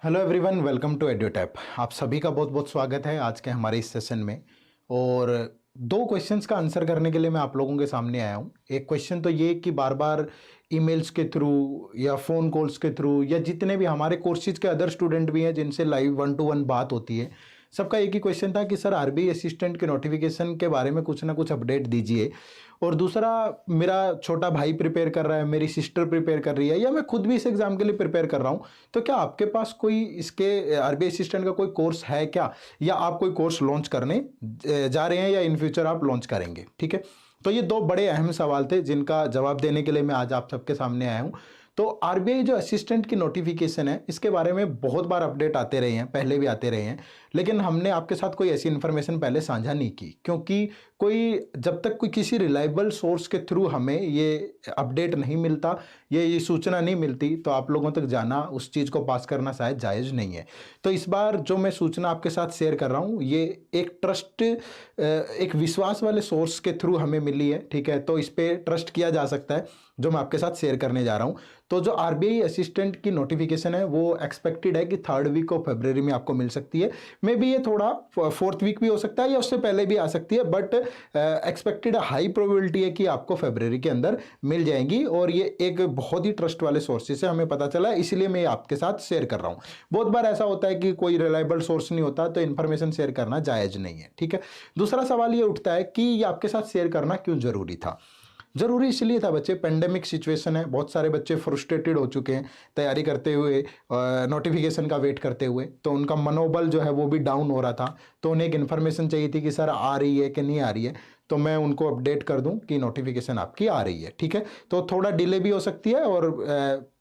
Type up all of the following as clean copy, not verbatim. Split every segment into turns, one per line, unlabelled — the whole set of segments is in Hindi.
Hello everyone, welcome to Edutap. आप सभी का बहुत बहुत स्वागत है आज के हमारे इस सेशन में। और दो क्वेश्चंस का आंसर करने के लिए मैं आप लोगों के सामने आया हूँ। एक क्वेश्चन तो ये कि बार बार ईमेल्स के थ्रू या फ़ोन कॉल्स के थ्रू या जितने भी हमारे कोर्सेज के अदर स्टूडेंट भी हैं जिनसे लाइव 1-to-1 बात होती है, सबका एक ही क्वेश्चन था कि सर आरबीआई असिस्टेंट के नोटिफिकेशन के बारे में कुछ ना कुछ अपडेट दीजिए। और दूसरा, मेरा छोटा भाई प्रिपेयर कर रहा है, मेरी सिस्टर प्रिपेयर कर रही है, या मैं खुद भी इस एग्ज़ाम के लिए प्रिपेयर कर रहा हूँ, तो क्या आपके पास कोई इसके आरबीआई असिस्टेंट का कोई कोर्स है क्या, या आप कोई कोर्स लॉन्च करने जा रहे हैं या इन फ्यूचर आप लॉन्च करेंगे। ठीक है, तो ये दो बड़े अहम सवाल थे जिनका जवाब देने के लिए मैं आज आप सबके सामने आया हूँ। तो आरबीआई जो असिस्टेंट की नोटिफिकेशन है, इसके बारे में बहुत बार अपडेट आते रहे हैं, पहले भी आते रहे हैं, लेकिन हमने आपके साथ कोई ऐसी इन्फॉर्मेशन पहले साझा नहीं की, क्योंकि कोई जब तक कोई किसी रिलायबल सोर्स के थ्रू हमें ये अपडेट नहीं मिलता, ये सूचना नहीं मिलती, तो आप लोगों तक जाना, उस चीज़ को पास करना शायद जायज़ नहीं है। तो इस बार जो मैं सूचना आपके साथ शेयर कर रहा हूँ, ये एक ट्रस्ट, एक विश्वास वाले सोर्स के थ्रू हमें मिली है। ठीक है, तो इस पर ट्रस्ट किया जा सकता है जो मैं आपके साथ शेयर करने जा रहा हूँ। तो जो आरबीआई असिस्टेंट की नोटिफिकेशन है वो एक्सपेक्टेड है कि 3rd वीक ऑफ फरवरी में आपको मिल सकती है। मे बी ये थोड़ा 4th वीक भी हो सकता है या उससे पहले भी आ सकती है, बट एक्सपेक्टेड हाई प्रोबेबिलिटी है कि आपको फरवरी के अंदर मिल जाएंगी। और ये एक बहुत ही ट्रस्ट वाले सोर्सेज से हमें पता चला है, इसलिए मैं आपके साथ शेयर कर रहा हूँ। बहुत बार ऐसा होता है कि कोई रिलायबल सोर्स नहीं होता तो इन्फॉर्मेशन शेयर करना जायज़ नहीं है। ठीक है, दूसरा सवाल ये उठता है कि ये आपके साथ शेयर करना क्यों जरूरी था। जरूरी इसलिए था बच्चे, पेंडेमिक सिचुएशन है, बहुत सारे बच्चे फ्रस्ट्रेटेड हो चुके हैं तैयारी करते हुए, नोटिफिकेशन का वेट करते हुए, तो उनका मनोबल जो है वो भी डाउन हो रहा था। तो उन्हें एक इन्फॉर्मेशन चाहिए थी कि सर आ रही है कि नहीं आ रही है, तो मैं उनको अपडेट कर दूं कि नोटिफिकेशन आपकी आ रही है। ठीक है, तो थोड़ा डिले भी हो सकती है और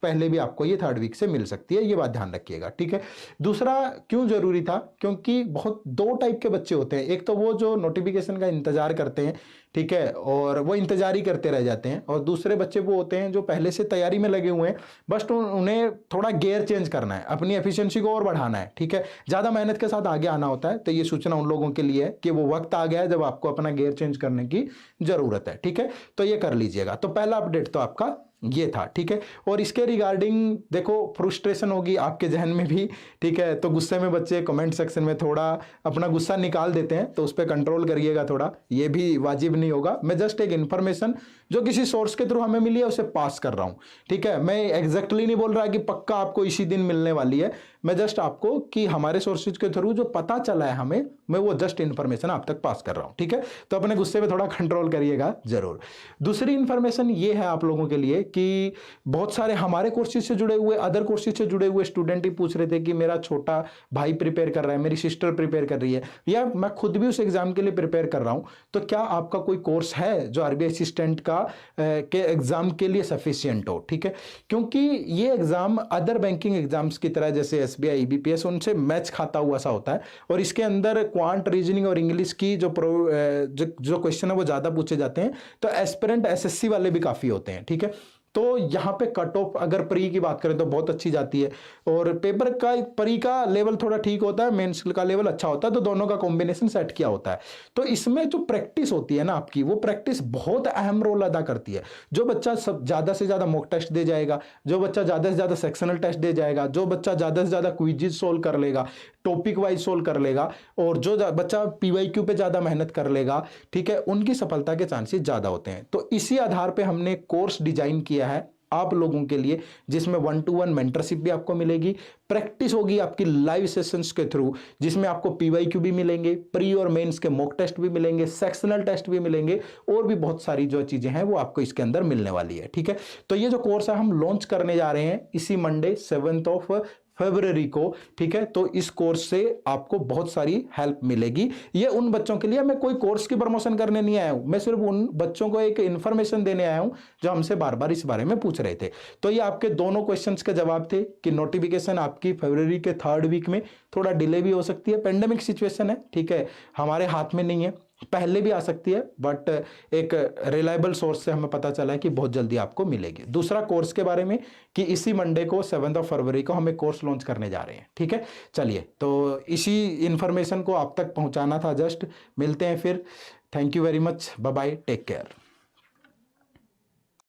पहले भी आपको ये 3rd वीक से मिल सकती है, ये बात ध्यान रखिएगा। ठीक है, दूसरा क्यों जरूरी था, क्योंकि बहुत दो टाइप के बच्चे होते हैं। एक तो वो जो नोटिफिकेशन का इंतजार करते हैं, ठीक है, और वो इंतजार ही करते रह जाते हैं, और दूसरे बच्चे वो होते हैं जो पहले से तैयारी में लगे हुए हैं, बस उन्हें थोड़ा गियर चेंज करना है, अपनी एफिशिएंसी को और बढ़ाना है। ठीक है, ज़्यादा मेहनत के साथ आगे आना होता है। तो ये सूचना उन लोगों के लिए है कि वो वक्त आ गया है जब आपको अपना गियर चेंज करने की जरूरत है। ठीक है, तो ये कर लीजिएगा। तो पहला अपडेट तो आपका ये था। ठीक है, और इसके रिगार्डिंग देखो, फ्रस्ट्रेशन होगी आपके जहन में भी। ठीक है, तो गुस्से में बच्चे कमेंट सेक्शन में थोड़ा अपना गुस्सा निकाल देते हैं, तो उस पर कंट्रोल करिएगा थोड़ा, ये भी वाजिब नहीं होगा। मैं जस्ट एक इन्फॉर्मेशन जो किसी सोर्स के थ्रू हमें मिली है उसे पास कर रहा हूं। ठीक है, मैं एग्जैक्टली नहीं बोल रहा कि पक्का आपको इसी दिन मिलने वाली है, मैं जस्ट आपको कि हमारे सोर्सेज के थ्रू जो पता चला है हमें, मैं वो जस्ट इन्फॉर्मेशन आप तक पास कर रहा हूं। ठीक है, तो अपने गुस्से में थोड़ा कंट्रोल करिएगा जरूर। दूसरी इन्फॉर्मेशन ये है आप लोगों के लिए कि बहुत सारे हमारे कोर्सेज से जुड़े हुए, अदर कोर्सेज से जुड़े हुए स्टूडेंट ही पूछ रहे थे कि मेरा छोटा भाई प्रिपेयर कर रहा है, मेरी सिस्टर प्रिपेयर कर रही है, या मैं खुद भी उस एग्जाम के लिए प्रिपेयर कर रहा हूं, तो क्या आपका कोई कोर्स है जो आरबीआई असिस्टेंट का के एग्जाम के लिए सफिशिएंट हो। ठीक है, क्योंकि ये एग्जाम अदर बैंकिंग एग्जाम्स की तरह जैसे एसबीआई, ईबीपीएस, उनसे मैच खाता हुआ सा होता है, और इसके अंदर क्वांट, रीजनिंग और इंग्लिश की जो क्वेश्चन है वो ज्यादा पूछे जाते हैं, तो एस्पिरेंट एसएससी वाले भी काफी होते हैं। ठीक है, तो यहाँ पे कट ऑफ अगर प्री की बात करें तो बहुत अच्छी जाती है, और पेपर का प्री का लेवल थोड़ा ठीक होता है, मेंस का लेवल अच्छा होता है, तो दोनों का कॉम्बिनेशन सेट किया होता है। तो इसमें जो प्रैक्टिस होती है ना आपकी, वो प्रैक्टिस बहुत अहम रोल अदा करती है। जो बच्चा सब ज्यादा से ज्यादा मॉक टेस्ट दे जाएगा, जो बच्चा ज्यादा से ज्यादा सेक्शनल टेस्ट दे जाएगा, जो बच्चा ज्यादा से ज्यादा क्विज़ सोल्व कर लेगा, टॉपिक वाइज सोल्व कर लेगा, और जो बच्चा पीवाईक्यू पे ज्यादा मेहनत कर लेगा, ठीक है, उनकी सफलता के चांसेस ज्यादा होते हैं। तो इसी आधार पे हमने कोर्स डिजाइन किया है आप लोगों के लिए, जिसमें 1-to-1 मेंटरशिप भी आपको मिलेगी, प्रैक्टिस होगी आपकी लाइव सेशंस के थ्रू, जिसमें आपको पीवाईक्यू भी मिलेंगे, प्री और मेंस के मॉक टेस्ट भी मिलेंगे, सेक्शनल टेस्ट भी मिलेंगे, और भी बहुत सारी जो चीजें हैं वो आपको इसके अंदर मिलने वाली है। ठीक है, तो ये जो कोर्स है हम लॉन्च करने जा रहे हैं इसी मंडे 7th ऑफ फरवरी को। ठीक है, तो इस कोर्स से आपको बहुत सारी हेल्प मिलेगी। ये उन बच्चों के लिए, मैं कोई कोर्स की प्रमोशन करने नहीं आया हूं, मैं सिर्फ उन बच्चों को एक इंफॉर्मेशन देने आया हूं जो हमसे बार बार इस बारे में पूछ रहे थे। तो ये आपके दोनों क्वेश्चंस के जवाब थे कि नोटिफिकेशन आपकी फरवरी के 3rd वीक में, थोड़ा डिले भी हो सकती है, पेंडेमिक सिचुएशन है। ठीक है, हमारे हाथ में नहीं है, पहले भी आ सकती है, बट एक रिलायबल सोर्स से हमें पता चला है कि बहुत जल्दी आपको मिलेगी। दूसरा कोर्स के बारे में कि इसी मंडे को 7th ऑफ फरवरी को हमें कोर्स लॉन्च करने जा रहे हैं। ठीक है, चलिए, तो इसी इंफॉर्मेशन को आप तक पहुंचाना था जस्ट। मिलते हैं फिर, thank you very much, bye bye, take care.